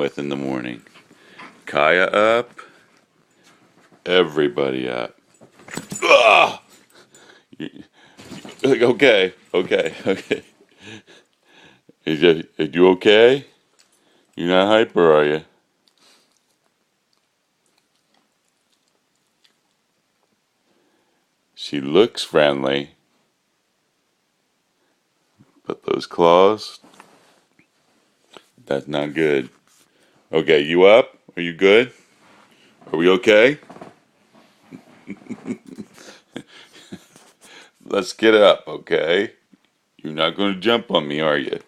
with in the morning? Kaya up. Everybody up. Ugh! Okay. Are you okay? You're not hyper, are you? She looks friendly, but those claws, that's not good. Okay, you up? Are you good? Are we okay? Let's get up, okay? You're not going to jump on me, are you?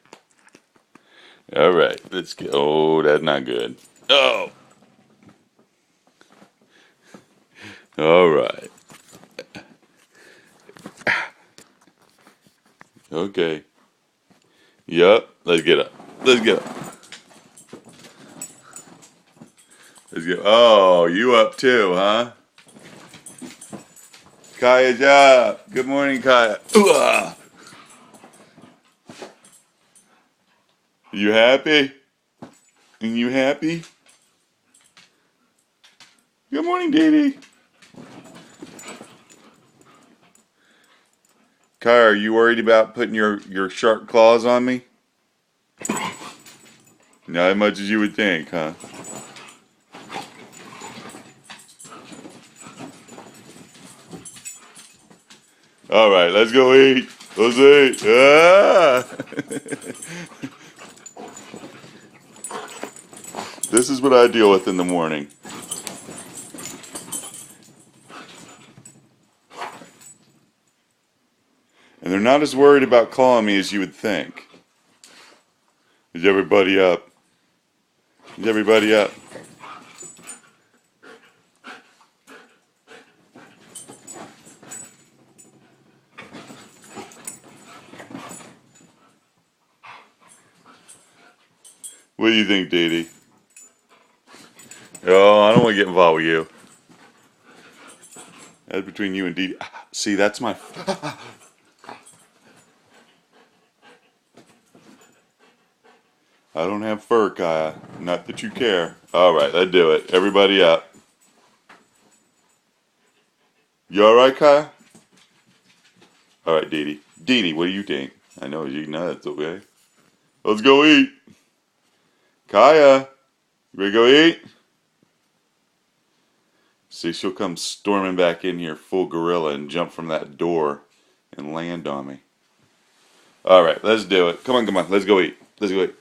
All right, let's get. Oh, that's not good. Oh, all right. Okay. Yup. Let's get up. Let's get up. Let's get. Oh, you up too, huh? Kaya's up. Good morning, Kaya. Ooh-ah. You happy? And you happy? Good morning, Dede. Kaya, are you worried about putting your sharp claws on me? Not as much as you would think, huh? All right, let's go eat. Let's eat. Ah! This is what I deal with in the morning. And they're not as worried about calling me as you would think. Is everybody up? Is everybody up? What do you think, Dede? Oh, I don't want to get involved with you. That's between you and Dede. See, that's my... I don't have fur, Kaya. Not that you care. All right, let's do it. Everybody up. You all right, Kaya? All right, Dede. Dede, what do you think? I know you nuts, okay? Let's go eat. Kaya, you ready to go eat? See, she'll come storming back in here full gorilla and jump from that door and land on me. All right, let's do it. Come on. Let's go eat. Let's go eat.